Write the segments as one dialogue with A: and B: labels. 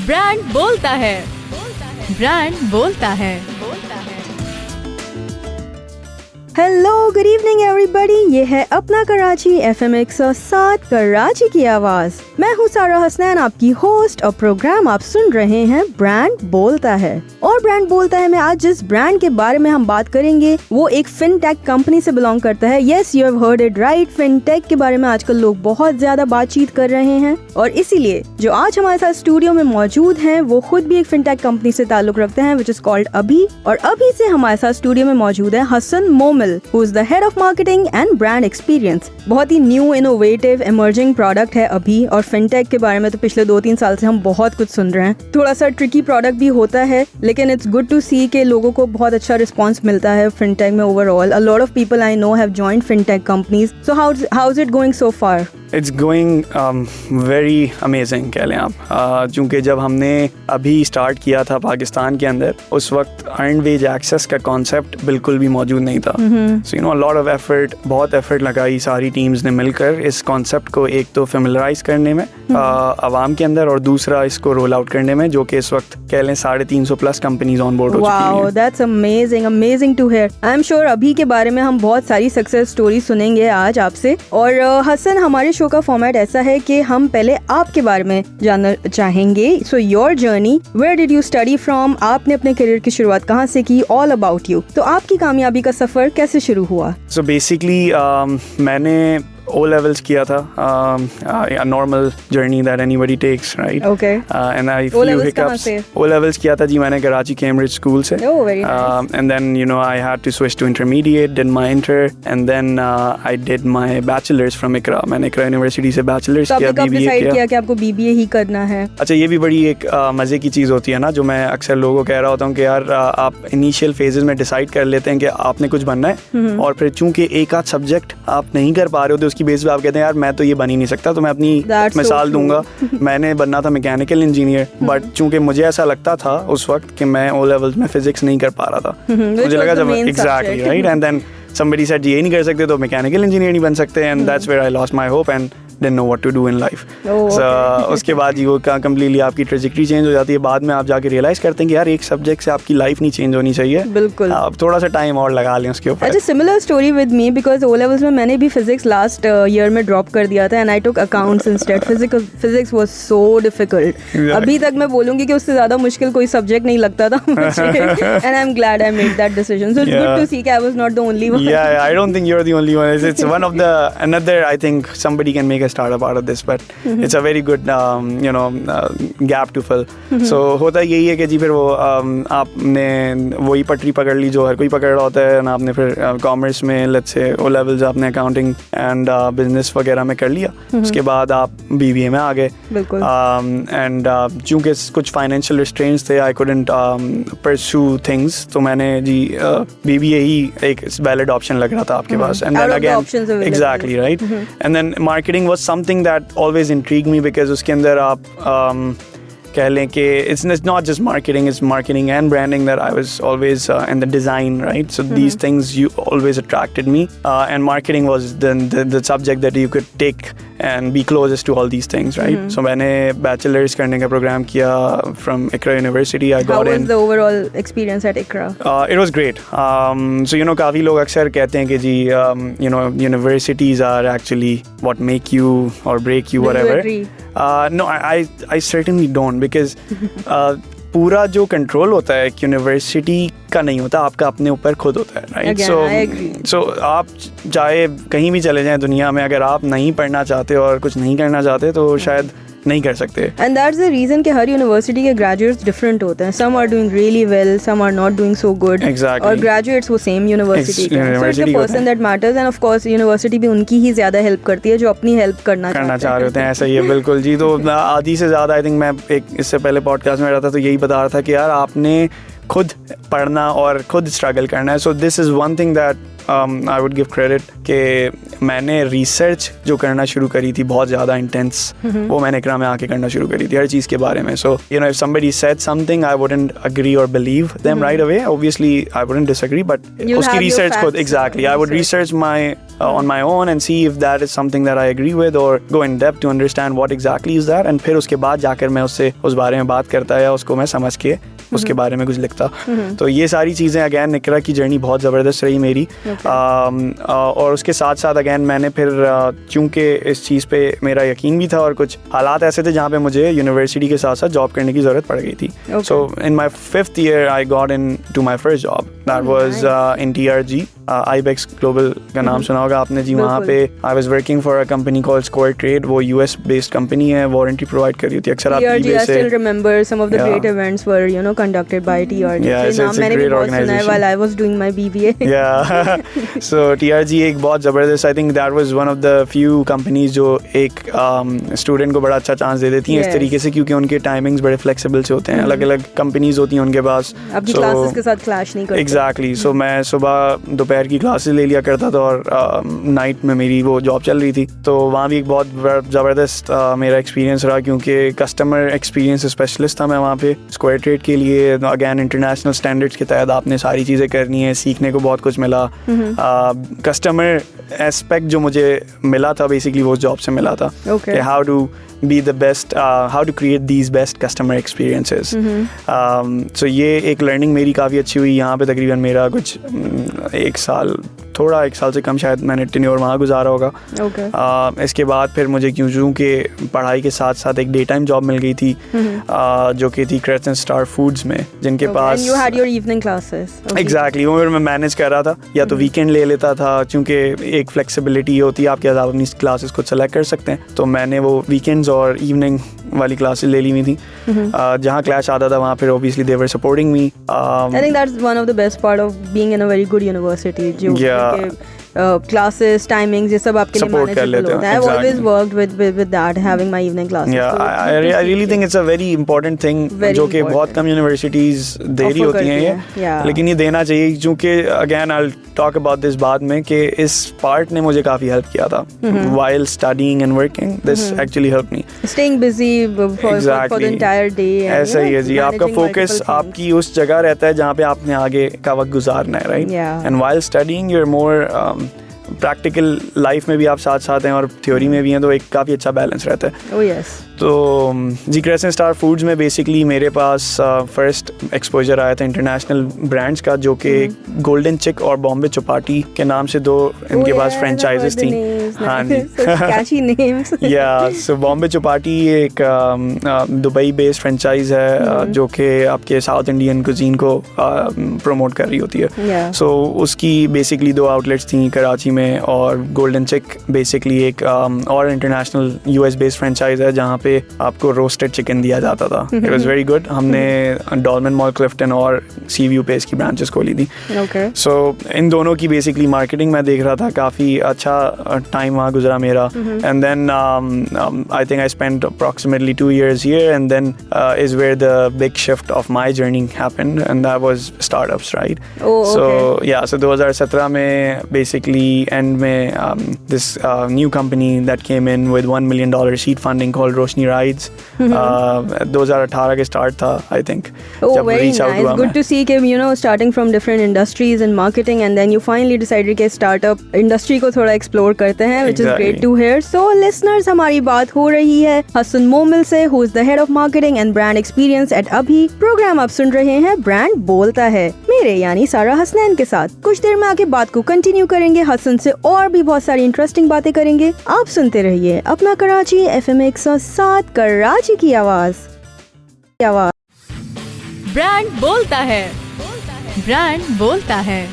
A: Brand बोलता है, brand बोलता है।
B: Hello, good evening everybody. ये है अपना कराची FM 107 कराची की आवाज। मैं हूँ सारा हसन, आपकी होस्ट, और प्रोग्राम आप सुन रहे हैं ब्रांड बोलता है। और ब्रांड बोलता है में आज जिस ब्रांड के बारे में हम बात करेंगे वो एक फिनटेक कंपनी से बिलोंग करता है। Yes, you have heard it right. Fintech के बारे में आजकल लोग बहुत ज्यादा बातचीत कर रहे हैं और इसीलिए जो आज हमारे साथ स्टूडियो में मौजूद हैं वो खुद भी एक फिनटेक कंपनी से ताल्लुक रखते हैं, विच इज कॉल्ड अभी। और अभी से हमारे साथ स्टूडियो में मौजूद है Hasan मोमिल, who is the head of marketing and brand experience। बहुत ही न्यू इनोवेटिव इमर्जिंग प्रोडक्ट है अभी, और फिनटेक के बारे में तो पिछले 2-3 साल से हम बहुत कुछ सुन रहे हैं। थोड़ा सा ट्रिकी प्रोडक्ट भी होता है, लेकिन इट्स गुड टू सी कि लोगों को बहुत अच्छा रिस्पॉन्स मिलता है फिनटेक में overall. A lot of people I know have joined fintech companies. So how is it going so far?
C: It's going very amazing कह लें आप। चूँकि जब हमने अभी स्टार्ट किया था पाकिस्तान के अंदर, उस वक्त अर्न वेज एक्सेस का कॉन्सेप्ट बिल्कुल भी मौजूद नहीं था। So you know, lot of effort, बहुत एफर्ट लगाई सारी टीम्स ने मिलकर इस कॉन्सेप्ट को एक तो फेमिलराइज करने में आवाम के अंदर, और दूसरा इसको रोल आउट करने में, जो कि इस वक्त कह लें 350 प्लस कंपनीज ऑन बोर्ड हो चुकी हैं।
B: Wow, that's amazing, amazing to hear. I am sure अभी के बारे में हम बहुत सारी सक्सेस स्टोरी सुनेंगे आज आपसे। और हसन, हमारे शो का फॉर्मेट ऐसा है कि हम पहले आपके बारे में जानना चाहेंगे। So your journey, where did you study from? आपने अपने करियर की शुरुआत कहाँ से की? All about you. तो आपकी कामयाबी का सफर कैसे शुरू हुआ?
C: सो बेसिकली मैंने O levels किया था, a normal journey that anybody takes, right?
B: Okay.
C: And I few hiccups. O levels किया था जी मैंने कराची कैम्ब्रिज स्कूल से।
B: Oh, very nice.
C: And then you know I had to switch to intermediate, did my inter, and then I did my bachelor's from ICRA. मैंने ICRA university से bachelor's किया,
B: BBA
C: किया।
B: किया कि आपको BBA ही करना है?
C: अच्छा, ये भी बड़ी एक मजे की चीज़ होती है ना, जो मैं अक्सर लोगों को कह रहा होता हूँ कि यार आप इनिशियल फेजेस में डिसाइड कर लेते हैं कि आपने कुछ बनना है, और फिर चूंकि एक आध सब्जेक्ट आप नहीं कर पा रहे होते, उसकी बेस पे आप कहते हैं यार मैं तो ये बन ही नहीं सकता। तो मैं अपनी मिसाल दूंगा, मैंने बनना था मैकेनिकल इंजीनियर, बट चूंकि मुझे ऐसा लगता था उस वक्त कि मैं O levels में फिजिक्स नहीं कर पा रहा था। मुझे लगा जब exactly right, and then somebody said ये नहीं कर सकते तो मैकेनिकल इंजीनियर नहीं बन सकते, and that's where I lost my hope and didn't know what to do in life. उसके बाद वो कम्प्लीटली आपकी ट्रेजेक्टरी चेंज हो जाती है। बाद में आप जाके रियलाइज करते हैं कि यार एक सब्जेक्ट से आपकी लाइफ नहीं चेंज होनी चाहिए।
B: बिल्कुल,
C: आप थोड़ा सा टाइम और लगा लें उसके ऊपर।
B: अच्छा, similar story with me, because O levels में मैंने भी फिजिक्स लास्ट ईयर में ड्रॉप कर दिया था, and I took accounts instead. Physics was so difficult. अभी तक मैं बोलूंगी कि उससे ज्यादा मुश्किल कोई सब्जेक्ट नहीं लगता था मुझे, and I am glad I made that decision. So it's good to see कि I was not the only one.
C: Yeah, I don't think you're the only one. It's one of the another. I think somebody can make a startup out of this, but it's a very good gap to fill. So होता यही है कि जी फिर वो आपने वही पटरी पकड़ ली जो हर कोई पकड़ रहा होता है, ना आपने फिर कॉमर्स में लेट्स से O levels आपने अकाउंटिंग एंड बिजनेस वगैरह में कर लिया। उसके बाद आप BBA में आ गए।
B: बिल्कुल।
C: एंड चूंकि कुछ फाइनेंशियल रिस्ट्रेंट्स थे, आई कुडंट परस्यू थिंग्स, तो मैंने जी BBA ही एक वैलिड ऑप्शन लग रहा था आपके पास। And then again exactly right, and then marketing was something that always intrigue me, because उसके अंदर आप कह लें कि it's not just marketing, it's marketing and branding that I was always in the design, right? So these things you always attracted me, and marketing was the subject that you could take and be closest to all these things, right? So मैंने bachelor's करने का programme किया from ICRA University. I got in.
B: How was the overall experience at ICRA?
C: It was great. So you know, काफ़ी लोग अक्सर कहते हैं कि जी you know, universities are actually what make you or break you, whatever.
B: Do you agree?
C: No, I certainly don't, because पूरा जो control होता है एक यूनिवर्सिटी का नहीं होता, आपका अपने ऊपर खुद होता है, राइट? सो आप चाहे कहीं भी चले जाएं दुनिया में, अगर आप नहीं पढ़ना चाहते और कुछ नहीं करना चाहते तो शायद नहीं कर सकते।
B: एंड दैट्स द रीजन कि हर यूनिवर्सिटी के ग्रेजुएट्स डिफरेंट होते हैं। Some are doing really well, some are not doing so good.
C: Exactly.
B: और ग्रेजुएट्स वो सेम यूनिवर्सिटी के हैं। So it's the person that matters, and of course university भी उनकी ही ज्यादा हेल्प करती है जो अपनी हेल्प करना चाह रहे
C: होते हैं। ऐसा ही है, बिल्कुल जी। तो आधी से ज्यादा आई थिंक मैं एक इससे पहले पॉडकास्ट में रहा था तो यही बता रहा था कि यार आपने खुद पढ़ना और खुद स्ट्रगल करना है। So this is one thing that I would give credit कि मैंने रिसर्च जो करना शुरू करी थी बहुत ज़्यादा इंटेंस, वो मैंने ICRA में आके करना शुरू करी थी हर चीज़ के बारे में। So you know, if somebody said something I wouldn't agree or believe them right away. Obviously I wouldn't disagree, but उसकी रिसर्च खुद, exactly, I would research my on my own and see if that is something that I agree with, or go in depth to understand what exactly is that, and फिर उसके बाद जाकर मैं उससे उस बारे में बात करता या उसको मैं समझ के उसके बारे में कुछ लिखता। तो ये सारी चीज़ें अगैन इकरा की जर्नी बहुत ज़बरदस्त रही मेरी। और उसके साथ साथ अगैन मैंने फिर चूँकि इस चीज़ पे मेरा यकीन भी था और कुछ हालात ऐसे थे जहाँ पे मुझे यूनिवर्सिटी के साथ साथ जॉब करने की ज़रूरत पड़ गई थी। So in my 5th year I got into my first job, that was in TRG, IBEX global का नाम सुना होगा आपने जी। वहाँ पे I was working for a company called square trade, वो US बेस्ड कंपनी है, वारंटी प्रोवाइड कर रही होती है अक्सर। आप
B: TRG, I still remember some of the great events were conducted by TRG.
C: it's a great organization
B: while I was doing my BBA.
C: Yeah. So TRG एक बहुत ज़बरदस्त, I think that was one of the few companies जो एक student को बड़ा अच्छा chance दे देती हैं इस तरीके से, क्योंकि उनके टाइमिंग्स बड़े फ्लेक्सिबल से होते हैं। अलग अलग कंपनीज होती हैं उनके पास,
B: आपकी क्लासेस के साथ क्लैश नहीं करते।
C: एग्जैक्टली। सो मैं सुबह दोपहर की क्लासेस ले लिया करता था और नाइट में मेरी वो जॉब चल रही थी। तो वहाँ भी एक बहुत ज़बरदस्त मेरा एक्सपीरियंस रहा, क्योंकि कस्टमर एक्सपीरियंस स्पेशलिस्ट था मैं वहाँ पे स्क्वायर ट्रेड के लिए। अगैन इंटरनेशनल स्टैंडर्ड्स के तहत आपने सारी चीज़ें करनी है, सीखने को बहुत कुछ मिला। कस्टमर एस्पेक्ट जो मुझे मिला था बेसिकली वो जॉब से मिला था, कि how to be the best, how to create these best customer experiences. So ये एक learning मेरी काफ़ी अच्छी हुई यहाँ पे। तकरीबन मेरा कुछ एक साल से कम शायद मैंने टेन्योर वहाँ गुजारा होगा। इसके बाद फिर मुझे क्यों कि पढ़ाई के साथ साथ एक डे टाइम जॉब मिल गई थी, जो कि थी 15thApr23 फूड्स में, जिनके पास
B: And you had your evening classes.
C: Exactly वो मैं मैनेज कर रहा था, या तो वीकेंड ले लेता था, क्योंकि एक फ्लेक्सिबिलिटी होती है आपके, आप अपनी क्लासेस को सेलेक्ट कर सकते हैं। तो मैंने वो वीकेंड्स और इवनिंग वाली क्लासेस ले ली हुई थी। जहाँ क्लैश आता था वहाँ फिर obviously they were supporting me.
B: I think that's one of the best part of being in a very good university. Classes, timings, ये सब आपके लिए manageable होता है. I've always worked with that, having my evening classes.
C: Yeah, I really think it's a very important thing, जो कि बहुत कम universities दे रही होती हैं ये, लेकिन ये देना चाहिए, क्योंकि again I'll talk about this बाद में, कि इस part ने मुझे काफ़ी help किया था while studying and working. This actually helped me. Staying
B: busy for the entire day.
C: ऐसा ही है जी, आपका focus आपकी उस जगह रहता है जहाँ पे आपने आगे का वक्त गुजारना है, right? And while studying you're more practical life में भी आप साथ साथ हैं और थ्योरी में भी हैं, तो एक काफ़ी अच्छा बैलेंस रहता है।
B: Oh yes.
C: तो जी 15thApr फूड्स में बेसिकली मेरे पास फर्स्ट एक्सपोजर आया था इंटरनेशनल ब्रांड्स का, जो कि गोल्डन चिक और बॉम्बे चौपाटी के नाम से दो इनके पास फ्रेंचाइजेस थी। हाँ जी। या सो बॉम्बे चौपाटी एक दुबई बेस्ड फ्रेंचाइज है, जो कि आपके साउथ इंडियन कुजीन को प्रमोट कर रही होती है। सो उसकी बेसिकली दो आउटलेट्स थी कराची में, और गोल्डन चिक बेसिकली एक और इंटरनेशनल US बेस्ड फ्रेंचाइज है जहाँ पे आपको रोस्टेड चिकन दिया जाता था। It was very good. हमने डॉलमेन मॉल क्लिफ्टन और सी व्यू पे इसकी ब्रांचेस खोली थी। सो इन दोनों की बेसिकली मार्केटिंग मैं देख रहा था, काफ़ी अच्छा टाइम वहाँ गुजरा मेरा। And then I think I spent approximately 2 years here, and then is where the big shift of my journey happened, and that was startups, right? So yeah, so 2017 में basically end में this new company that came in with $1 million seed funding called Roshni Rides. 2018 के start था, I think.
B: जब very reach out nice. Good to see कि starting from different industries and marketing, and then you finally decided कि startup industry को थोड़ा explore करते हैं, which is great to hear. So listeners, हमारी बात हो रही है हसन मोमिल से, who is the head of marketing and brand experience at ABHI. Program आप सुन रहे हैं ब्रांड बोलता है, मेरे यानी सारा हसनैन के साथ। कुछ देर में आके बात को कंटिन्यू करेंगे, हसन से और भी बहुत सारी इंटरेस्टिंग बातें करेंगे। आप सुनते रहिए अपना कराची FM 107 कराची की आवाज।
A: ब्रांड बोलता है, ब्रांड बोलता है।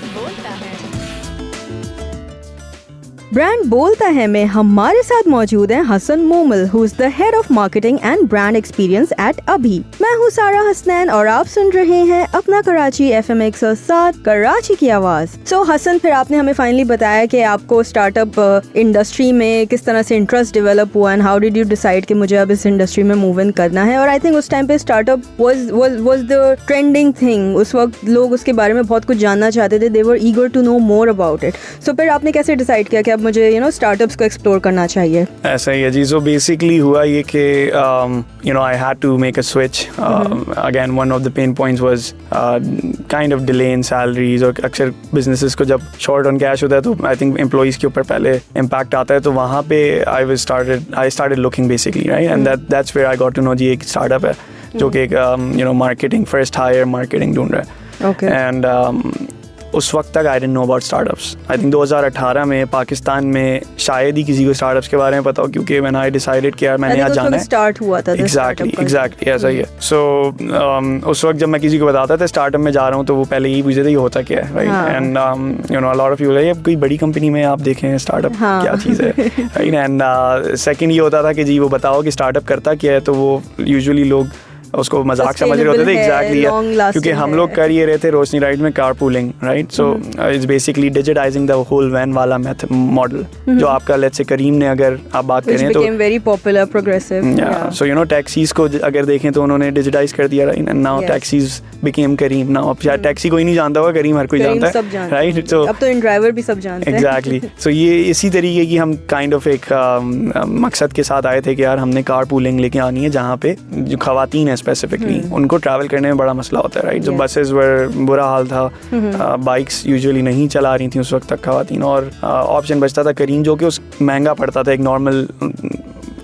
B: ब्रांड बोलता है में हमारे साथ मौजूद हैं Hasan Momil, who is the head of marketing and brand experience at ABHI। मैं हूँ सारा हसनैन और आप सुन रहे हैं अपना कराची FM 107 कराची की आवाज। सो हसन, फिर आपने हमें फाइनली बताया कि आपको स्टार्टअप इंडस्ट्री में किस तरह से इंटरेस्ट डेवलप हुआ, and how did you decide कि मुझे अब इस इंडस्ट्री में मूव इन करना है। और आई थिंक उस टाइम पे startup was the trending thing. उस वक्त लोग उसके बारे में बहुत कुछ जानना चाहते थे, they were eager to know more about it. So फिर आपने कैसे डिसाइड किया कि अब अब मुझे स्टार्टअप्स को एक्सप्लोर करना चाहिए?
C: ऐसा ही है जी. सो बेसिकली हुआ ये कि I had to make a switch. Again one of the pain points was kind of delay in salaries. और अक्सर बिजनेसेस को जब शॉर्ट ऑन कैश होता है तो आई थिंक एम्प्लॉइज के ऊपर पहले इम्पैक्ट आता है. तो वहाँ पे I started looking basically, right. And that's where I got to know जी एक स्टार्टअप है जो कि एक मार्केटिंग फर्स्ट हायर मार्केटिंग ढूंढ रहा है.
B: ओके.
C: एंड उस वक्त तक I didn't know about startups. I think 2018 में पाकिस्तान में शायद ही किसी को स्टार्टअप्स के बारे में पता हो, क्योंकि मैंने आई डिसाइडेड कि यार मैंने यहाँ जाना है.
B: स्टार्ट हुआ था.
C: एग्जैक्टली ऐसा ही है. सो उस वक्त जब मैं किसी को बताता था स्टार्टअप में जा रहा हूँ तो वो पहले यही पूछते थे ये होता क्या है, right. And a lot of you like कोई बड़ी कंपनी में आप देखें स्टार्टअप क्या चीज़ है, राइट. एंड सेकंड ये होता था कि जी वो बताओ कि स्टार्टअप करता क्या है. तो वो यूजुअली लोग उसको मजाक समझ रहे होते थे. एग्जैक्टली, क्योंकि हम लोग कर ये रहे थे रोशनी राइड में car pooling, right. So it's basically digitising the whole van वाला मॉडल जो आपका लेट्स से करीम ने अगर आप बात करें तो
B: very popular progressive.
C: So taxis को अगर देखें तो उन्होंने डिजिटाइज कर दिया, right. And now taxis became Careem. Now अब शायद टैक्सी कोई नहीं जानता होगा, करीम हर कोई जानता है, राइट. सो
B: अब तो इन ड्राइवर भी सब जानते हैं.
C: एग्जैक्टली. सो ये इसी तरीके की हम काइंड ऑफ एक मकसद के साथ आए थे कि यार हमने कार पूलिंग लेके आनी है जहाँ पे जो खवातीन है स्पेसिफिकली उनको ट्रैवल करने में बड़ा मसला होता है, राइट. जो बसेस वर बुरा हाल था, बाइक्स यूजुअली नहीं चला रही थी उस वक्त तक खवातीन. और ऑप्शन बचता था करीम जो कि उस महंगा पड़ता था एक नॉर्मल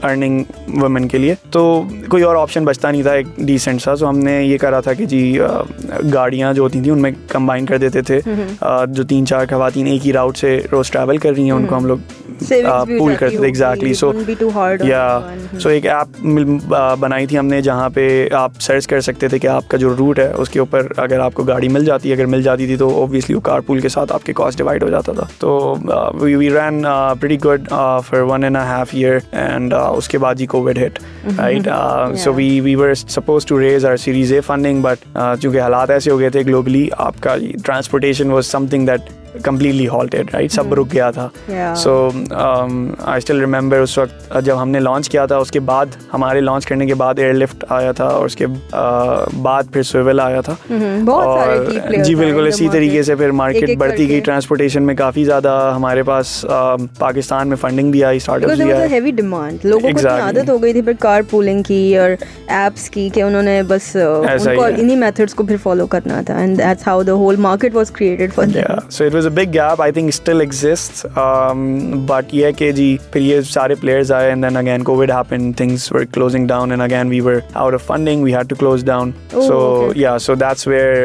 C: अर्निंग वुमेन के लिए. तो कोई और ऑप्शन बचता नहीं था एक डिसेंट सा. सो हमने ये करा था कि जी गाड़ियाँ जो होती थी उनमें कंबाइन कर देते थे. जो 3-4 खवातीन एक ही राउट से रोज ट्रैवल कर रही हैं उनको हम लोग पूल करते थे. एग्जैक्टली. सो सो एक ऐप बनाई थी हमने जहाँ पे आप सर्च कर सकते थे कि आपका जो रूट है उसके ऊपर अगर आपको गाड़ी मिल जाती है, अगर मिल जाती थी तो ऑब्वियसली वो कार पूल के साथ आपके कॉस्ट डिवाइड हो जाता था. तो we ran pretty good for 1.5 year. And उसके बाद ही covid hit, right. So we were suppose to raise our series A funding, but चूंकि हालात ऐसे हो गए थे ग्लोबली, आपका transportation was something that completely halted, right. सब रुक गया था. So I still remember उस वक्त जब हमने लॉन्च किया था उसके बाद हमारे लॉन्च करने के बाद एयरलिफ्ट आया था और उसके बाद फिर स्विवल आया था.
B: बहुत सारे key players
C: जी बिल्कुल इसी तरीके से फिर मार्केट बढ़ती गई. ट्रांसपोर्टेशन में काफ़ी ज़्यादा हमारे पास पाकिस्तान में फंडिंग भी आई, स्टार्टअप्स भी आए.
B: हेवी डिमांड, लोगों को आदत हो गई थी फिर कार पूलिंग की और एप्स की कि उन्होंने बस उनको इन्हीं मेथड्स को फिर फॉलो करना था. And that's how the whole market was created for them.
C: So it was a big gap, I think still exists, but ये कि जी फिर ये सारे players आए and then again COVID happened, things were closing down and again we were out of funding, we had to close down. So that's where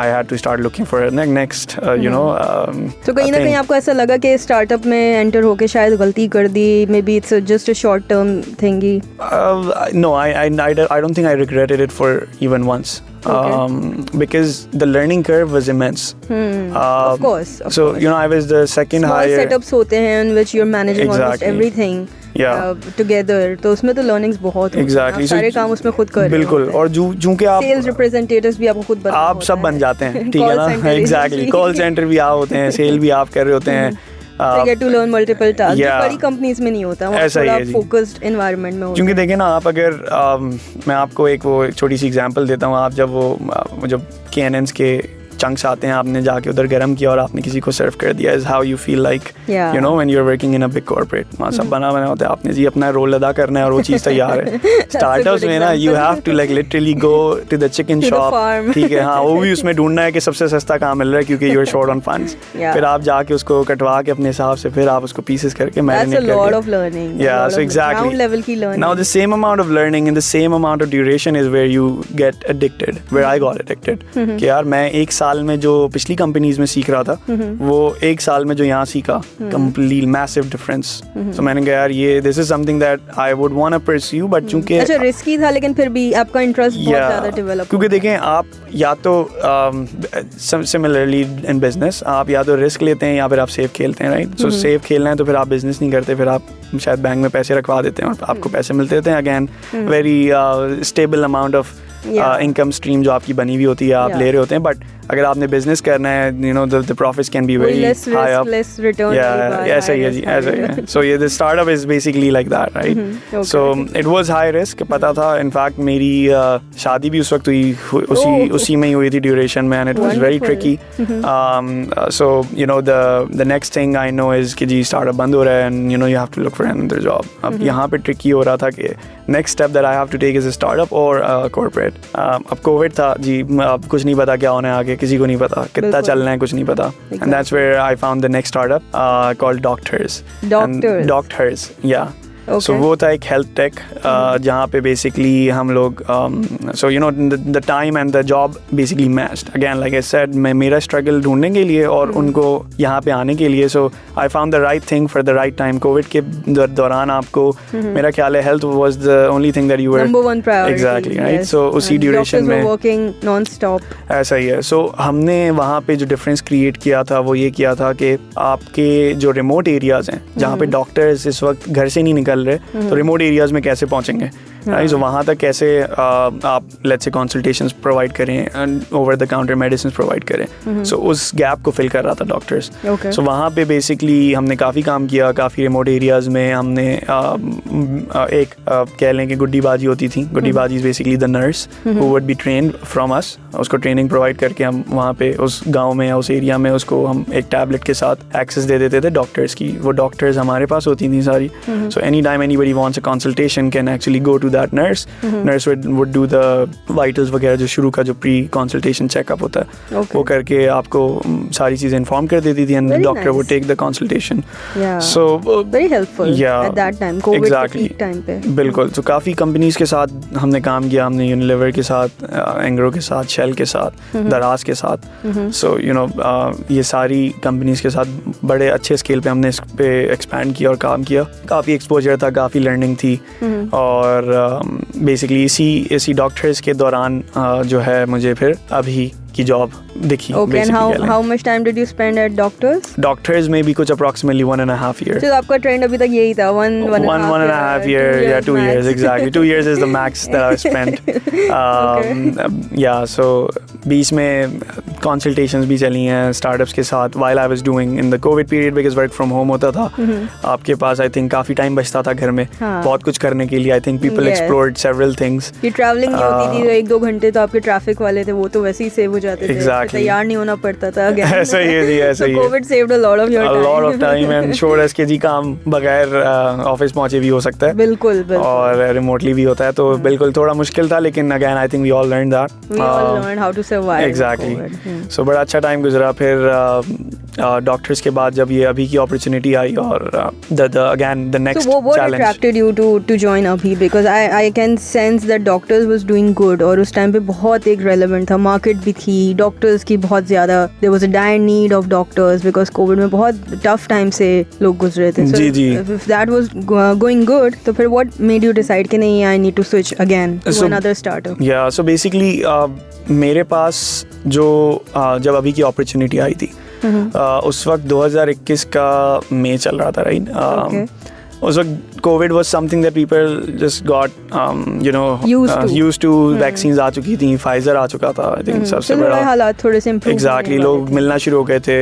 C: I had to start looking for next
B: so कहीं ना कहीं आपको ऐसा लगा कि startup में enter होके शायद गलती कर दी, maybe it's just a short term thingy?
C: No, I don't think I regretted it for even once. Because the learning curve was immense.
B: Of course.
C: So I was the second
B: Small
C: hire.
B: setups होते हैं in which you're managing almost everything together. तो उसमें तो learnings बहुत होते हैं. आप सारे काम उसमें खुद कर रहे हो.
C: बिल्कुल. और चूंकि आप
B: sales representatives भी आपको खुद बनाना होता है.
C: आप सब बन जाते हैं, ठीक है ना. Exactly. Call center भी आप होते हैं, sale भी आप कर रहे होते हैं.
B: You get to learn multiple tasks. बड़ी कंपनीज में नहीं होता, वहाँ थोड़ा फोकस्ड एनवायरनमेंट में होता है.
C: क्योंकि देखिए ना आप अगर मैं आपको एक वो छोटी सी एग्जांपल देता हूँ. आप जब KNNs के चंक्स आते हैं, आपने जाके उधर गर्म किया और आपने किसी को सर्व कर दिया, is how you feel like when you are working in a big corporate. वहाँ सब बना होता है, आपने जी अपना रोल अदा करना है और वो चीज़ तैयार है. स्टार्टअप्स में ना you have to like literally go to the chicken shop, ठीक है. हाँ, वो भी उसमें ढूंढना है कि सबसे सस्ता कहाँ मिल रहा है क्योंकि you are short on funds. फिर आप जाके उसको कटवा के अपने हिसाब से फिर आप उसको पीसेस करके मैरिनेट करके. Yeah, so exactly.
B: level की learning.
C: Now the same amount of learning and the same amount of duration is where you get addicted, where I got addicted. कि यार मैं एक साल में जो पिछली कंपनीज में सीख रहा था वो एक साल में जो यहाँ सीखा, कंप्लीट मैसिव डिफरेंस. सो मैंने कहा यार ये this is something that I would want to pursue, but चूंकि
B: अच्छा रिस्की था लेकिन फिर भी आपका इंटरेस्ट बहुत ज्यादा डेवलप.
C: क्योंकि देखें आप या तो सिमिलरली इन बिजनेस आप या तो रिस्क लेते हैं या फिर आप सेफ खेलते हैं, राइट. सो सेफ खेलना है तो फिर आप बिजनेस नहीं करते, फिर आप शायद बैंक में पैसे रखवा देते हैं और आपको पैसे मिलते रहते हैं. Again very stable amount of income stream जो आपकी बनी हुई होती है आप ले रहे होते हैं. बट अगर आपने बिजनेस करना है, you know, the profits can be very
B: less
C: high
B: risk,
C: up.
B: less return.
C: Yeah, ऐसा ही है जी, ऐसा ही है. So the startup is basically like that, right?
B: Okay.
C: So it was high risk. पता था, in fact मेरी शादी भी उस वक्त हुई, उसी में ही हुई थी ड्यूरेशन में, and it was very tricky. So you know the next thing I know is कि जी startup बंद हो रहा है, and you know you have to look for another job. अब यहाँ पे tricky हो रहा था कि next step that I have to take is a startup or corporate. अब कोविड था जी, अब कुछ नहीं पता क्या होना है आगे, किसी को नहीं पता कितना चलना है, कुछ नहीं पता. And that's where I found the next startup called Doctors. Doctors, yeah.
B: Okay.
C: So वो था एक हेल्थ टेक जहाँ पे बेसिकली हम लोग so you know the time and the job basically matched. Again like I said, मैं मेरा struggle ढूंढने के लिए और उनको यहाँ पे आने के लिए, so I found the right thing for the right time. Covid के दौरान आपको मेरा ख्याल है health was the only thing that you were
B: number one priority.
C: Exactly right. So उसी ड्यूरेशन में
B: वर्किंग नॉन स्टॉप.
C: ऐसा ही है. सो हमने वहाँ पे जो डिफरेंस क्रिएट किया था वो ये किया था कि आपके जो रिमोट एरियाज हैं जहाँ पे डॉक्टर्स इस वक्त घर से नहीं निकल रहे, तो रिमोट एरियाज में कैसे पहुंचेंगे, राइट. सो वहाँ तक कैसे आप लेट्स से कंसल्टेशंस प्रोवाइड करें, over the counter medicine provide करें. सो उस गैप को फिल कर रहा था डॉक्टर्स. सो वहाँ पे बेसिकली हमने काफ़ी काम किया. काफ़ी रिमोट एरियाज में हमने एक कह लें कि गुड्डीबाजी होती थी. गुड्डीबाजी is basically the nurse who would be trained from us. उसको ट्रेनिंग प्रोवाइड करके हम वहाँ पे उस गाँव में या उस एरिया में उसको हम एक टैबलेट के साथ एक्सेस दे देते थे डॉक्टर्स की. वो डॉक्टर्स हमारे पास होती थी सारी. So any time anybody wants a consultation can actually go to that nurse. Nurse would do the vitals वगैरह, जो शुरू का जो प्री कंसल्टेशन चेकअप होता है वो करके आपको सारी चीजें इन्फॉर्म कर देती थी, and the doctor would take the consultation. So
B: very helpफुल at that time, COVID के peak time पे.
C: बिल्कुल. तो काफ़ी कंपनीज के साथ हमने काम किया. हमने यूनिलीवर के साथ, एंग्रो के साथ, शेल के साथ, दराज के साथ. सो यू नो ये सारी कंपनीज के साथ बड़े अच्छे स्केल पे हमने इस पे एक्सपैंड किया और काम किया. काफ़ी एक्सपोजर था, काफ़ी लर्निंग थी. और बेसिकली इसी डॉक्टर्स के दौरान जो है मुझे फिर अभी की जॉब दिखी.
B: Okay, and how much time did you spend at Doctors?
C: Doctors में भी कुछ approximately 1.5 years.
B: So आपका ट्रेंड अभी तक यही था, one and a half year,
C: yeah, 2 years exactly. 2 years is the max that I've spent. Yeah, so बीच में consultations भी चली हैं startups के साथ while I was doing in the COVID period because work from home होता था. आपके पास I think काफी टाइम बचता था घर में बहुत कुछ करने के लिए. I think people explored several things.
B: ये ट्रैवलिंग नहीं होती थी, 1-2 घंटे तो आपके ट्रैफिक वाले थे, वो तो वैसे ही सेव हो जाते थे. तैयार नहीं होना पड़ता था.
C: ऐसा ही है जी, ऐसा ही है.
B: Covid saved a lot of your time.
C: Lot of time and showed us के जी काम बगैर ऑफिस पहुंचे भी हो सकता है.
B: बिल्कुल.
C: और रिमोटली भी होता है, तो बिल्कुल थोड़ा मुश्किल था, लेकिन again I think we all learn that.
B: We all learn how to survive.
C: Exactly. So बड़ा अच्छा टाइम गुजरा. फिर डॉक्टर्स के बाद जब ये अभी की अपॉर्चुनिटी आई और again the next
B: challenge. So what attracted you to join अभी? Because I can sense that Doctors was doing good और उस टाइम पे बहुत एक relevant था, मार्केट भी थी डॉक्टर्स की बहुत ज्यादा. there was a dire need of doctors because Covid में बहुत टफ टाइम से लोग गुजरे थे.
C: जी.
B: if that was going good, तो फिर what made you decide कि नहीं, I need to switch again to another startup?
C: Yeah, so basically मेरे पास जो जब अभी की अपॉर्चुनिटी आई थी उस वक्त 2021 का मई चल रहा था, राइट. उस वक्त covid was something that people just got used to. Vaccines आ चुकी थी, फाइजर आ चुका था. आई थिंक सबसे बड़ा
B: हालात थोड़े से इम्प्रूव.
C: एग्जैक्टली. लोग मिलना शुरू हो गए थे.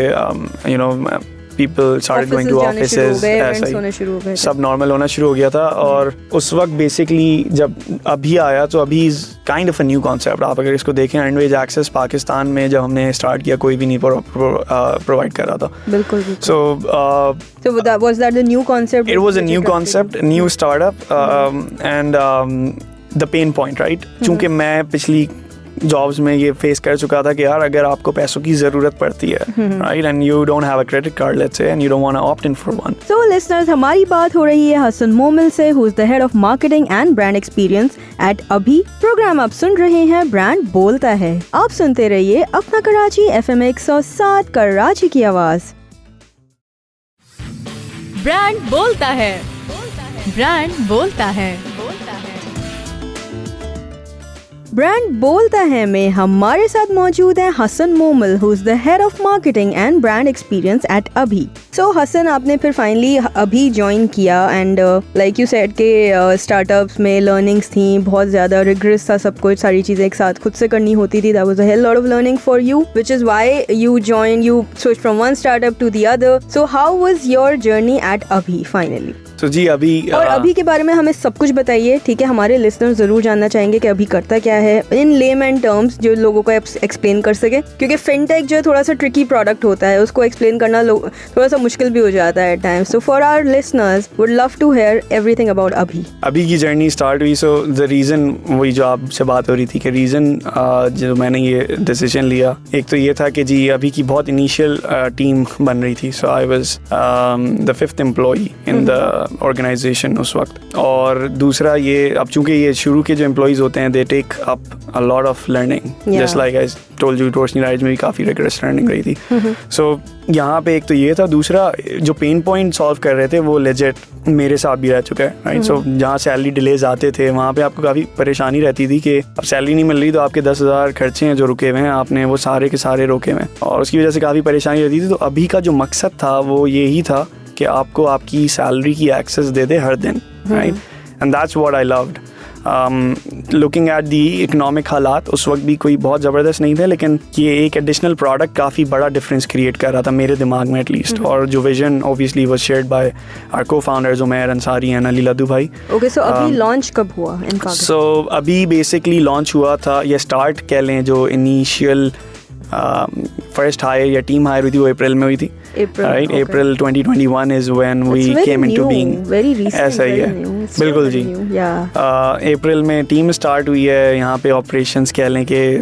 C: You know people started going to offices, ऐसा ही सब नॉर्मल होना शुरू हो गया था. और उस वक्त बेसिकली जब अभी आया तो अभी is kind of a new concept. आप अगर इसको देखें, अर्नवेज एक्सेस पाकिस्तान में जब हमने स्टार्ट किया कोई भी नहीं प्रोवाइड कर रहा था.
B: बिल्कुल.
C: So
B: was that the new concept?
C: It was a new concept, new startup, and the pain point, right? चूंकि मैं पिछली जॉब्स में ये फेस कर चुका था कि यार अगर आपको पैसों की जरूरत पड़ती है, right, and you don't have a credit card let's say, and you don't want to opt in for one.
B: So listeners, हमारी बात हो रही है हसन मोमिल से, who is the head of marketing and brand experience at अभी. Program आप सुन रहे हैं ब्रांड बोलता है. आप सुनते रहिए अपना कराची FM 107 कराची की आवाज.
A: ब्रांड बोलता है. ब्रांड बोलता है.
B: ब्रांड बोलता है में हमारे साथ मौजूद हैं Hasan Mumal, who is the head of marketing and brand experience at अभी। सो हसन, आपने फिर फाइनली अभी ज्वाइन किया एंड लाइक यू सेड के स्टार्टअप्स में लर्निंग्स थी, बहुत ज़्यादा रिग्रेस था सब कुछ, सारी चीज़ें एक साथ खुद से करनी होती थी। That was a hell lot of learning for you, which is why you switch from one startup to the other. So how was your journey at अभी फाइनली?
C: तो जी अभी
B: और अभी के बारे में हमें सब कुछ बताइए, ठीक है? हमारे लिसनर्स जरूर जानना चाहेंगे कि अभी करता क्या है इन लेमैन टर्म्स, जो लोगों को एक्सप्लेन कर सके, क्योंकि फिनटेक जो है थोड़ा सा ट्रिकी प्रोडक्ट होता है, उसको एक्सप्लेन करना थोड़ा सा मुश्किल भी हो जाता है at times. So for our listeners would love to hear everything about अभी
C: की जर्नी स्टार्ट हुई। सो द रीज़न, वही जो आपसे बात हो रही थी कि रीज़न जो मैंने ये डिसीजन लिया, एक तो ये था कि जी अभी की बहुत इनिशियल टीम बन रही थी। So I was the 5th employee in the organization उस वक्त। और दूसरा ये, अब चूंकि ये शुरू के जो एम्प्लॉइज होते हैं, they take up a lot of learning, just like I told you, Roshni rides में भी काफ़ी रिग्रेस लर्निंग रही थी। सो यहाँ पे एक तो ये था, दूसरा जो पेन पॉइंट सॉल्व कर रहे थे वो लेजिट मेरे साथ भी रह चुका है, राइट? सो जहाँ सैलरी डिलेज आते थे वहाँ पे आपको काफ़ी परेशानी रहती थी कि अब सैलरी नहीं मिल रही तो आपके 10,000 खर्चे हैं जो रुके हुए हैं, आपने वो सारे के सारे रोके हुए हैं, और उसकी वजह से काफ़ी परेशानी रहती थी। तो अभी का जो मकसद था वो यही था कि आपको आपकी सैलरी की एक्सेस दे दे हर दिन, right? And that's what I loved. Looking at the economic हालात उस वक्त भी कोई बहुत ज़बरदस्त नहीं थे, लेकिन ये एक एडिशनल प्रोडक्ट काफ़ी बड़ा डिफरेंस क्रिएट कर रहा था मेरे दिमाग में एटलीस्ट। और जो vision obviously was shared by our co-founders Umair Ansari and Ali Laddu भाई।
B: ओके, सो अभी लॉन्च कब हुआ इनका?
C: सो अभी बेसिकली लॉन्च हुआ था, या स्टार्ट कह लें, जो इनिशियल फर्स्ट हायर या टीम हायर हुई थी वो अप्रैल में हुई थी, right? April 2021 is when we came into being. ऐसा ही है, बिल्कुल जी। अप्रैल में टीम स्टार्ट हुई है यहाँ पे, ऑपरेशंस कह लें कि,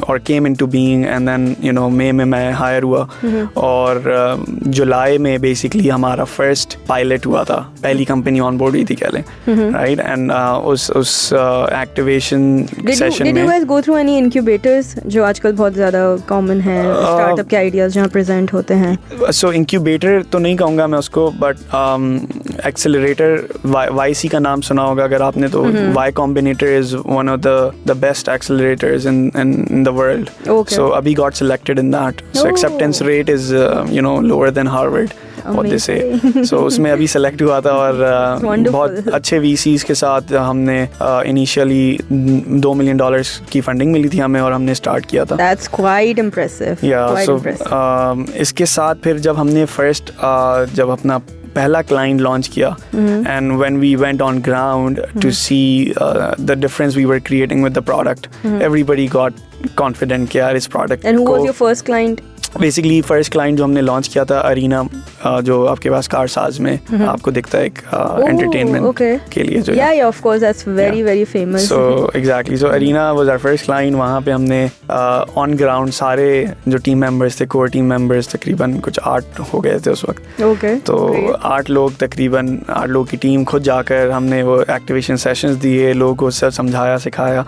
C: और came into being, and then you know May में मैं हायर हुआ, और जुलाई में बेसिकली हमारा फर्स्ट पायलट हुआ था, पहली कंपनी ऑन बोर्ड हुई थी कह लें, राइट? एंड उस एक्टिवेशन सेशन में
B: did you guys go through any incubators जो आजकल बहुत ज़्यादा कॉमन है, स्टार्टअप के आइडियाज जहाँ प्रेजेंट होते हैं?
C: सो इंक्यूबेटर तो नहीं कहूँगा मैं उसको, बट एक्सेलरेटर, YC का नाम सुना होगा अगर आपने, तो Y Combinator is one of the best accelerators in the world.
B: Okay.
C: So Abhi got selected in that. So acceptance rate is lower than Harvard. what they say. So उसमें अभी select हुआ था, और बहुत अच्छे VCs के साथ हमने इनिशियली $2 million की फंडिंग मिली थी हमें, और हमने स्टार्ट किया था.
B: That's quite impressive.
C: Yeah, so इसके साथ फिर जब हमने फर्स्ट जब अपना पहला क्लाइंट लॉन्च किया, and when we went on ground to see the difference we were creating with the product, everybody got confident कि यार इस product
B: and who was your first client?
C: Basically first client जो हमने launch किया था arena, जो आपके पास कारसाज में आपको दिखता है, एक एंटरटेनमेंट के लिए जो
B: या of course that's very very famous.
C: So exactly, so Arena was our first client. वहाँ पे हमने ऑन ग्राउंड सारे जो टीम मेंबर्स थे, कोर टीम मेंबर्स तकरीबन कुछ 8 हो गए थे उस वक्त. तो 8 लोग तकरीबन 8 लोग की टीम खुद जाकर हमने वो एक्टिवेशन सेशंस दिए, लोगों को सब समझाया सिखाया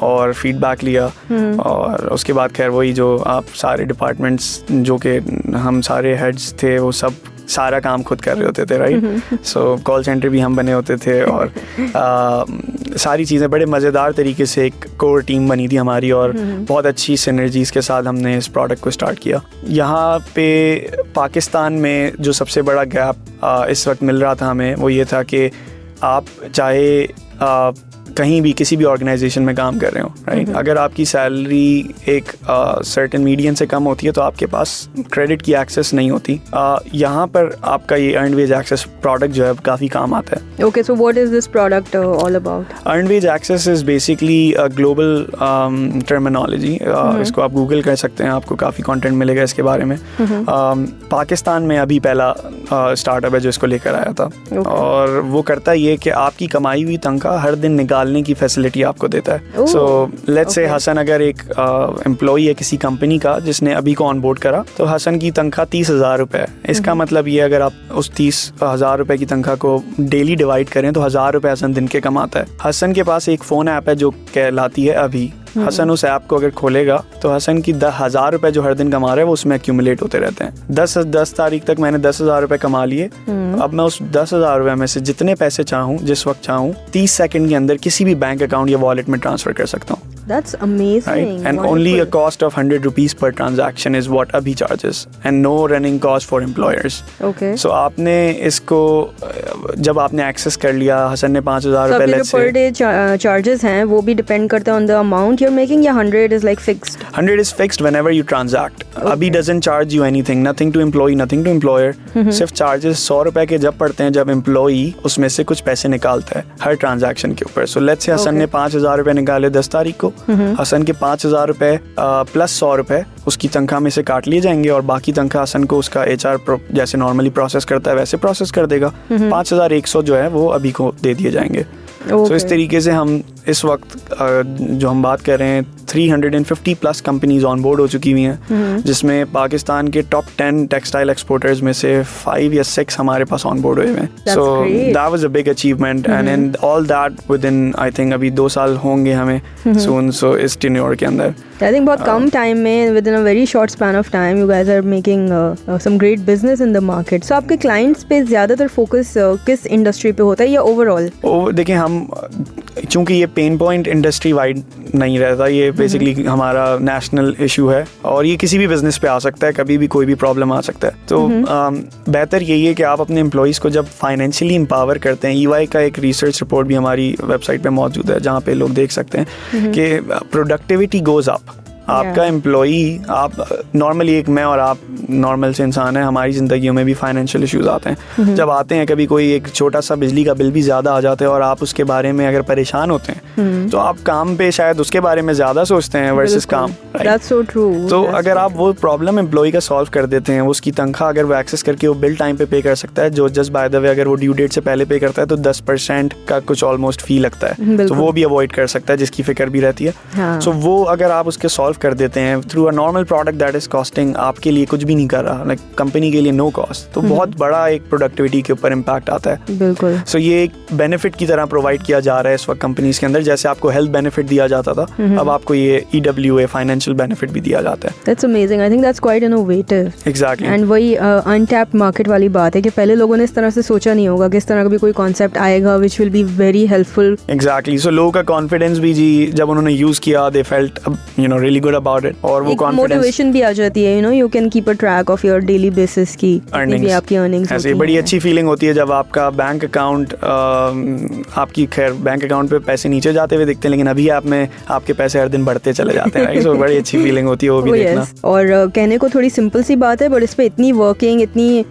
C: और फीडबैक लिया. और उसके बाद खैर वही जो आप सारे डिपार्टमेंट्स जो कि हम सारे हेड्स थे वो सब सारा काम खुद कर रहे होते थे, राइट. सो कॉल सेंटर भी हम बने होते थे, और सारी चीज़ें बड़े मज़ेदार तरीके से एक कोर टीम बनी थी हमारी, और बहुत अच्छी सिनर्जीज़ के साथ हमने इस प्रोडक्ट को स्टार्ट किया. यहाँ पे पाकिस्तान में जो सबसे बड़ा गैप इस वक्त मिल रहा था हमें, वो ये था कि आप चाहे कहीं भी किसी भी ऑर्गेनाइजेशन में काम कर रहे हो, राइट, अगर आपकी सैलरी एक सर्टेन मीडियन से कम होती है तो आपके पास क्रेडिट की एक्सेस नहीं होती. यहाँ पर आपका ये अर्नड वेज एक्सेस प्रोडक्ट जो है काफ़ी काम आता है.
B: Okay, so what is this product all about?
C: Earned wage access is basically global terminology. इसको आप गूगल कर सकते हैं, आपको काफ़ी कंटेंट मिलेगा इसके बारे में. पाकिस्तान में अभी पहला स्टार्टअप है जो इसको लेकर आया था, और वो करता ये कि आपकी कमाई हुई तनख्वाह हर दिन निकालने की फैसिलिटी आपको देता है. सो लेट्स से हसन अगर एक एम्प्लॉई है किसी कंपनी का जिसने अभी को ऑन बोर्ड करा, तो हसन की तनख्वाह 30,000 रुपये है. इसका मतलब ये अगर आप उस 30,000 रुपये की तनख्वाह को डेली डिवाइड करें तो 1,000 रुपये हसन दिन के कमाता है. हसन के पास एक फ़ोन ऐप है जो कहलाती है अभी. हसन उस ऐप को अगर खोलेगा तो हसन की 10,000 रुपये जो हर दिन कमा रहे हैं वो उसमें एक्यूमुलेट होते रहते हैं. 10 तारीख तक मैंने 10,000 रुपये कमा लिए. अब मैं उस 10,000 रुपये में से जितने पैसे चाहूँ जिस वक्त चाहूँ 30 सेकंड के अंदर किसी भी बैंक अकाउंट या वॉलेट में ट्रांसफ़र कर सकता हूँ.
B: That's amazing.
C: Right? And only a cost of 100 rupees per transaction is what ABHI charges, and no running cost for employers.
B: Okay.
C: So आपने इसको जब आपने एक्सेस कर लिया, हसन ने 5,000 रुपए let's say.
B: per day charges हैं वो भी depend करता है on the amount you're making, या 100 is like fixed?
C: 100 is fixed whenever you transact. ABHI doesn't charge you anything, nothing to employee, nothing to employer. सिर्फ charges 100 रुपए के जब पड़ते हैं जब employee उसमें से कुछ पैसे निकालता है हर ट्रांजैक्शन के ऊपर. So let's say हसन ने 5,000 रुपए निकाले 10 तारीख को, हसन के 5,000 रुपए प्लस 100 रुपए उसकी तनख्वाह में से काट लिए जाएंगे और बाकी तनख्वाह हसन को उसका HR जैसे नॉर्मली प्रोसेस करता है वैसे प्रोसेस कर देगा. 5,100 जो है वो अभी को दे दिए जाएंगे. So इस तरीके से हम इस वक्त जो हम बात कर रहे हैं 350 प्लस कंपनीज ऑन बोर्ड हो चुकी हुई हैं, जिसमें पाकिस्तान के टॉप 10 टेक्सटाइल एक्सपोर्टर्स में से 5 या 6 हमारे पास ऑन बोर्ड हुए हैं. So that was a big achievement and in all that with in I think अभी 2 साल होंगे हमें सून. सो इस टेन्योर के अंदर
B: I think बहुत कम टाइम में within a very short span of time you guys are making some great business in the market. So आपके clients पे ज़्यादातर focus किस इंडस्ट्री पे होता है या ओवरऑल?
C: देखिए हम चूंकि ये पेन पॉइंट इंडस्ट्री वाइड नहीं रहता, ये बेसिकली हमारा नेशनल इशू है और ये किसी भी बिजनेस पे आ सकता है, कभी भी कोई भी प्रॉब्लम आ सकता है. तो बेहतर यही है कि आप अपने एम्प्लॉयज़ को जब फाइनेंशियली एम्पावर करते हैं. EY का एक रिसर्च रिपोर्ट भी हमारी वेबसाइट पे मौजूद है जहाँ पे लोग देख सकते हैं कि प्रोडक्टिविटी गोज अप. आपका एम्प्लॉई, आप नॉर्मली एक मैं और आप नॉर्मल से इंसान है, हमारी ज़िंदगियों में भी फाइनेंशियल इश्यूज आते हैं. जब आते हैं कभी कोई एक छोटा सा बिजली का बिल भी ज़्यादा आ जाता है और आप उसके बारे में अगर परेशान होते हैं तो आप काम पे शायद उसके बारे में ज़्यादा सोचते हैं वर्सेस काम.
B: That's so true.
C: तो अगर आप वो प्रॉब्लम एम्प्लॉई का सॉल्व कर देते हैं, उसकी तनख्वाह अगर वो एक्सेस करके वो बिल टाइम पे कर सकता है, जो जस्ट बाय द वे अगर वो ड्यू डेट से पहले पे करता है तो 10% का कुछ ऑलमोस्ट फी लगता है, तो वो भी अवॉइड कर सकता है जिसकी फिक्र भी रहती है. सो वो अगर आप उसके सॉल्व कर देते हैं through a normal product that is costing आपके लिए कुछ भी नहीं कर रहा, लाइक कंपनी के लिए नो कॉस्ट, तो बहुत बड़ा एक प्रोडक्टिविटी के ऊपर इम्पैक्ट आता है.
B: बिल्कुल.
C: सो ये एक बेनिफिट की तरह प्रोवाइड किया जा रहा है इस वक्त कंपनीज के अंदर. जैसे आपको हेल्थ बेनिफिट दिया जाता था, अब आपको ये EWA फाइनेंशियल बेनिफिट भी दिया जाता है.
B: That's amazing. I think that's quite innovative.
C: Exactly.
B: And वही untapped market वाली बात है कि पहले लोगों ने इस तरह से सोचा नहीं होगा कि इस तरह का भी कोई कॉन्सेप्ट आएगा which will be very helpful.
C: Exactly. So लोगों का कॉन्फिडेंस भी जी जब उन्होंने यूज किया they felt really good about it. और वो कॉन्फिडेंस
B: मोटिवेशन भी आ जाती है, you can keep a track of your daily basis की भी आपकी अर्निंग्स.
C: ऐसे बड़ी अच्छी फीलिंग होती है जब आपका बैंक अकाउंट आपकी खैर बैंक अकाउंट पे पैसे नीचे जाते हुए दिखते हैं लेकिन अभी आप में आपके पैसे हर दिन बढ़ते चले जाते हैं. सो बड़ी अच्छी फीलिंग होती है वो भी देखना.
B: और कहने को थोड़ी सिंपल सी बात है बट इस पे इतनी वर्किंग, इतनी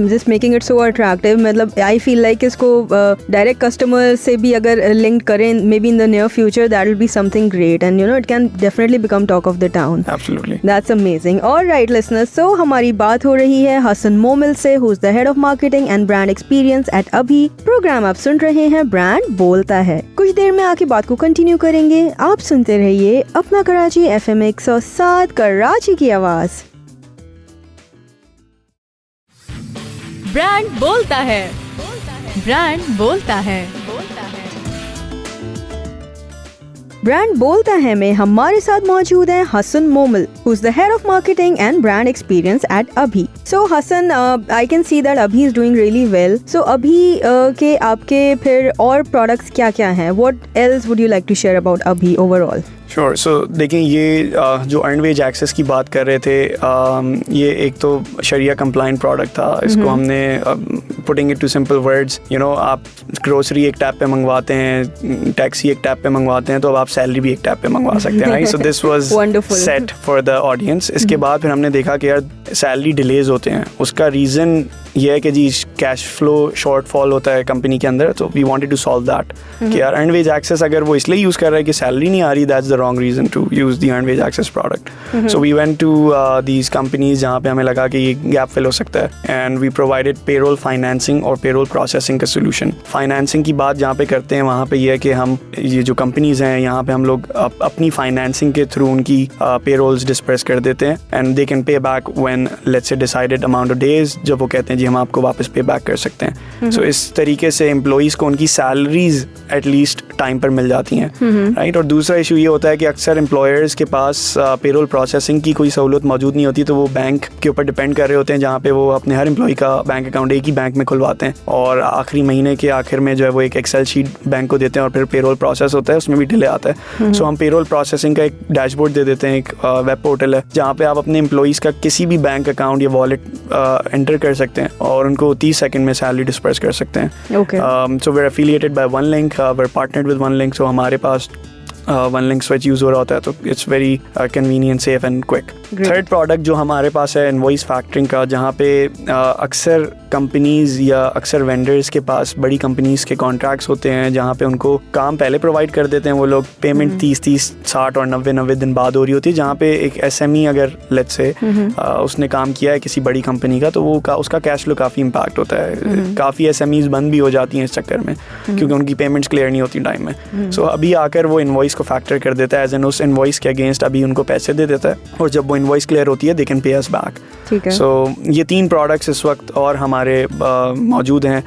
B: just making it so attractive. मतलब आई फील लाइक इसको डायरेक्ट कस्टमर से भी अगर लिंक करें may be in the near future that will be something great and it can definitely become talk of the town.
C: Absolutely.
B: That's amazing. All right, listeners. So हमारी बात हो रही है हसन मोमिल से, who's the head of marketing and brand experience at ABHI. Program आप सुन रहे हैं ब्रांड बोलता है. कुछ देर में आके बात को कंटिन्यू करेंगे. आप सुनते रहिए अपना कराची FM 107 कराची की आवाज.
A: ब्रांड बोलता है. ब्रांड बोलता है.
B: ब्रांड बोलता है में हमारे साथ मौजूद हैं Hasan मोमिल, who's the head of marketing and brand experience at ABHI. So Hassan, I can see that ABHI is doing really well. So ABHI के आपके फिर और products क्या-क्या हैं? What else would you like to share about ABHI overall?
C: Sure. So देखें ये जो earn wage access की बात कर रहे थे, ये एक तो शरिया कंप्लाइंट प्रोडक्ट था. इसको हमने putting it to simple words आप ग्रोसरी एक टैप पे मंगवाते हैं, टैक्सी एक टैप पे मंगवाते हैं, तो अब आप सैलरी भी एक टैप पे मंगवा सकते हैं. So this was set for the audience. इसके बाद फिर हमने देखा कि यार सैलरी डिलेज होते हैं. उसका रीज़न ये है कि जी कैश फ्लो शॉर्टफॉल होता है कंपनी के अंदर, तो we wanted to solve that कि यार अर्न वेज एक्सेस अगर वो इसलिए यूज़ कर रहा है कि सैलरी नहीं आ रही, that's the wrong reason to use the earn wage access product. So we went to these companies जहाँ पे हमें लगा कि ये गैप फिल हो सकता है, and we provided payroll financing और पेरोल प्रोसेसिंग का सोल्यूशन. फाइनेंसिंग की बात जहाँ पे करते हैं वहाँ पे ये है कि हम ये जो कंपनीज हैं यहाँ पे हम लोग अपनी फाइनेंसिंग के थ्रू उनकी पेरोल्स डिस्पर्स कर देते हैं, and they can pay back when let's say decide decided amount of days, जब वो कहते हैं जी हम आपको वापस पे बैक कर सकते हैं. सो इस तरीके से एम्प्लॉइज़ को उनकी सैलरीज एटलीस्ट टाइम पर मिल जाती हैं, राइट. और दूसरा इशू ये होता है कि अक्सर एम्प्लॉयर्स के पास पेरोल प्रोसेसिंग की कोई सहूलत मौजूद नहीं होती, तो वो बैंक के ऊपर डिपेंड कर रहे होते हैं, जहाँ पे वो अपने हर एम्प्लॉय का बैंक अकाउंट एक ही बैंक में खुलवाते हैं और आखिरी महीने के आखिर में जो है वो एक एक्सेल शीट बैंक को देते हैं और फिर पेरोल प्रोसेस होता है, उसमें भी डिले आता है. सो हम पेरोल प्रोसेसिंग का एक डैशबोर्ड दे देते हैं, एक वेब पोर्टल है जहाँ पे आप अपने एम्प्लॉइज़ का किसी भी बैंक अकाउंट या वॉलेट एंटर कर सकते हैं और उनको 30 सेकंड में सैलरी डिस्पर्स कर सकते हैं. So we are affiliated by one link, we are partnered with one link, so हमारे पास वन लिंक स्विच यूज़ हो रहा होता है, तो it's very convenient, safe and quick. Third product जो हमारे पास है इनवॉइस फैक्टरिंग का, जहाँ पे अक्सर कंपनीज़ या अक्सर वेंडर्स के पास बड़ी कंपनीज़ के कॉन्ट्रैक्ट्स होते हैं जहाँ पे उनको काम पहले प्रोवाइड कर देते हैं वो लोग, पेमेंट 30, 60 और 90 दिन बाद हो रही होती है. जहाँ पे एक SME अगर लेट्स से उसने काम किया है किसी बड़ी कंपनी का, तो वो उसका कैश फ्लो काफ़ी इम्पैक्ट होता है. काफ़ी SMEs बंद भी हो जाती हैं इस चक्कर में क्योंकि उनकी पेमेंट्स क्लियर नहीं होती टाइम में. सो अभी आकर वो इनवॉइस को फैक्टर कर देता है, एज एन उस इनवॉइस के अगेंस्ट अभी उनको पैसे दे देता है और जब वो इनवॉइस क्लियर होती है they can pay us back. सो ये 3 प्रोडक्ट्स इस वक्त और हमारे मौजूद हैं.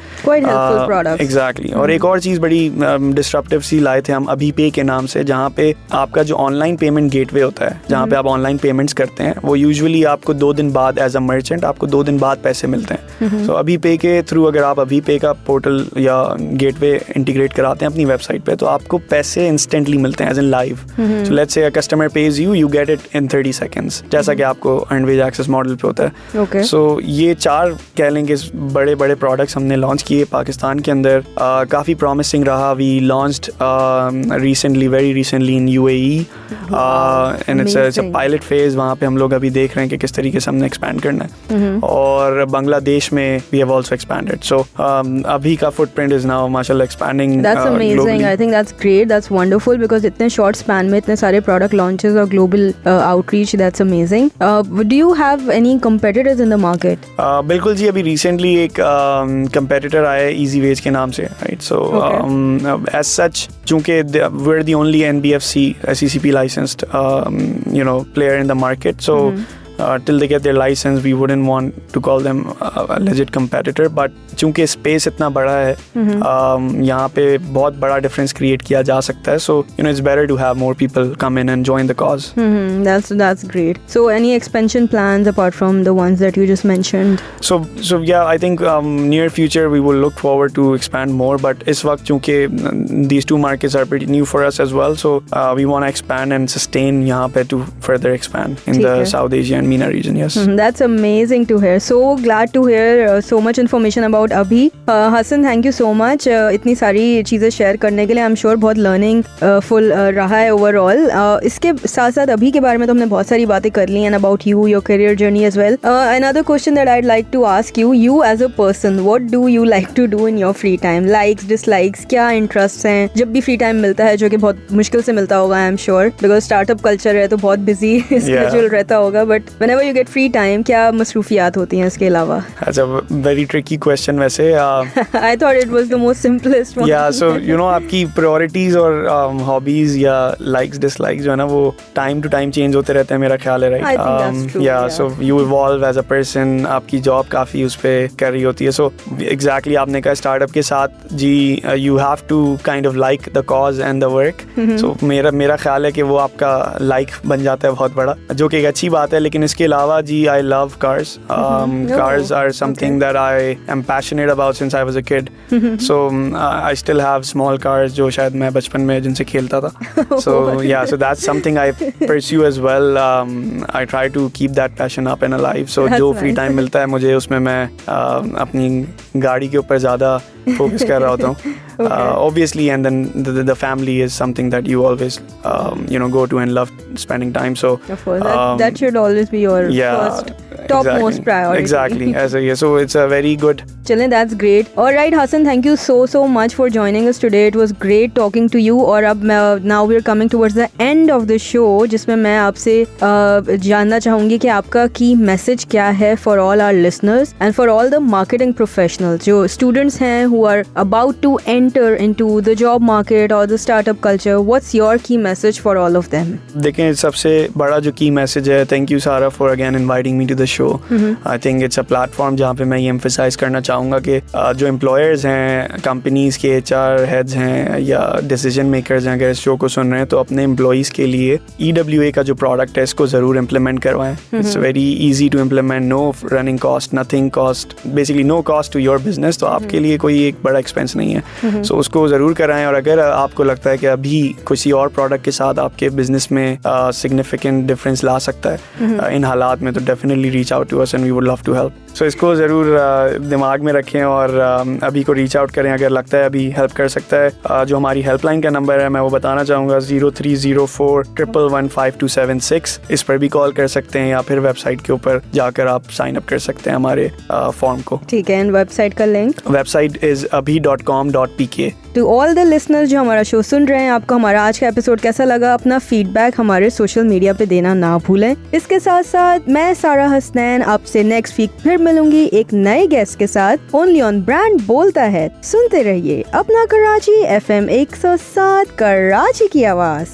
C: एग्जैक्टली. और एक और चीज़ बड़ी डिस्ट्रप्टिव सी लाए थे हम अभी पे के नाम से, जहाँ पे आपका जो ऑनलाइन पेमेंट गेटवे होता है, जहाँ पे आप ऑनलाइन पेमेंट्स करते हैं, वो यूजुअली आपको 2 दिन बाद एज अ मर्चेंट आपको 2 दिन बाद पैसे मिलते हैं. सो अभी पे के थ्रू अगर आप अभी पे का पोर्टल या गेटवे इंटीग्रेट कराते हैं अपनी वेबसाइट पे, तो आपको पैसे इंस्टेंटली मिलते हैं as in live. So let's say a customer pays you get it in 30 seconds, जैसा कि आपको अर्न वेज एक्सेस मॉडल पे होता है. सो ये 4 कह लेंगे बड़े बड़े प्रोडक्ट्स हमने लॉन्च किए पाकिस्तान के अंदर. काफ़ी प्रॉमिसिंग रहा. We launched very recently in UAE and it's a pilot phase. वहाँ पे हम लोग अभी देख रहे हैं कि किस तरीके से हमने एक्सपैंड करना है. और बांग्लादेश में वी हैव आल्सो एक्सपैंडेड. सो अभी का फुटप्रिंट इज नाउ माशाल्लाह expanding.
B: That's amazing. I think that's great. That's wonderful because इतने शॉर्ट स्पैन में इतने सारे प्रोडक्ट लॉन्चेस और global outreach, that's amazing. Do you have any competitors in the market?
C: बिल्कुल जी. अभी रिसेंटली एक कंपेटिटर आया है ईजी वेज के नाम से, राइट. सो एज सच चूंकि we're the only NBFC SECP licensed player in the market, so till they get their license we wouldn't want to call them a legit competitor, but चूंकि space इतना बड़ा है यहाँ पे बहुत बड़ा difference create किया जा सकता है. सो it's better to have more people come in and join the cause.
B: That's great. So any expansion plans apart from the ones that you just mentioned?
C: So yeah, I think near future we will look forward to expand more, but इस वक्त चूंकि these 2 markets are pretty new for us as well, so we want to expand and sustain यहाँ पे to further expand in the South Asia and MENA region. Yes.
B: That's amazing to hear. So glad to hear so much information about अभी. Hassan, thank you so much. इतनी सारी चीज़ें share करने के लिए. I'm sure बहुत learning full रहा है overall. इसके साथ साथ अभी के बारे में तो हमने बहुत सारी बातें कर ली and about you, your career journey as well. Another question that I'd like to ask you as a person, what do you like to do in your free time? Likes, dislikes, क्या interests हैं जब भी free time मिलता है, जो कि बहुत मुश्किल से मिलता होगा I'm sure, because startup culture है तो बहुत busy schedule रहता होगा, but whenever you get free time, क्या मसरूफियात होती हैं इसके अलावा?
C: That's a very tricky question वैसे.
B: I thought it was the most simplest one.
C: Yeah, so आपकी priorities और hobbies या likes dislikes जो है ना वो time to time change होते रहते हैं, मेरा ख्याल है, right?
B: I think that's true.
C: Yeah, so you evolve as a person. आपकी job काफ़ी उस पे कर रही होती है. So exactly आपने कहा startup के साथ जी you have to kind of like the cause and the work. So मेरा ख्याल है कि वो आपका like बन जाता है बहुत बड़ा, जो कि एक अच्छी बात है. लेकिन इसके अलावा जी I love cars. Cars are something that I am passionate about since I was a kid. So I still have small cars जो शायद मैं बचपन में जिनसे खेलता था. So yeah, so that's something I pursue as well. I try to keep that passion up and alive. So जो free time मिलता है मुझे उसमें मैं अपनी गाड़ी के ऊपर ज़्यादा focus कर रहा होता हूँ. Obviously, and then the family is something that you always go to and love spending time. So
B: of course that should always be your first topmost priority.
C: Exactly. So it's a very good.
B: Chale, that's great. All right, Hassan, thank you so much for joining us today. It was great talking to you. और अब now we're coming towards the end of the show, जिसमें मैं आपसे जानना चाहूँगी कि आपका key message क्या है for all our listeners and for all the marketing professionals जो students हैं who are about to enter into the job market or the startup culture. What's your key message for all of them?
C: देखें, सबसे बड़ा जो key message है, thank you Sarah for again inviting me to the show. I think it's a platform जहाँ पे मैं ये emphasise करना चाहूँगा कि जो एम्प्लॉयर्स हैं, कंपनीज़ के HR हेड्स हैं या डिसीजन मेकर्स हैं, अगर इस शो को सुन रहे हैं तो अपने एम्प्लॉयज़ के लिए EWA का जो प्रोडक्ट है इसको ज़रूर इम्प्लीमेंट करवाएं। It's very easy to implement, no running cost, nothing cost, basically no cost to your business. तो आपके लिए कोई एक बड़ा एक्सपेंस नहीं है। सो उसको ज़रूर कराएं। और अगर आपको लगता है कि अभी किसी और प्रोडक्ट के साथ आपके बिजनेस में सिग्निफिकेंट डिफरेंस ला सकता है इन हालात में, तो definitely reach out to us and we would love to help. So इसको ज़रूर दिमाग में रखें और अभी को रीच आउट करें अगर लगता है अभी हेल्प कर सकता है। जो हमारी हेल्पलाइन का नंबर है मैं वो बताना चाहूँगा, 0304115276। इस पर भी कॉल कर सकते हैं या फिर वेबसाइट के ऊपर जाकर आप साइन अप कर सकते हैं हमारे फॉर्म को।
B: ठीक है, वेबसाइट का link?
C: Website is abhi.com.pk।
B: To all the listeners जो हमारा शो सुन रहे हैं, आपको हमारा आज का एपिसोड कैसा लगा? अपना फीडबैक हमारे सोशल मीडिया पे देना ना भूलें। इसके साथ साथ मैं सारा हसनैन आपसे नेक्स्ट वीक फिर मिलूंगी एक नए गेस्ट के साथ, ओनली ऑन ब्रांड बोलता है। सुनते रहिए अपना कराची FM 107 कराची की आवाज।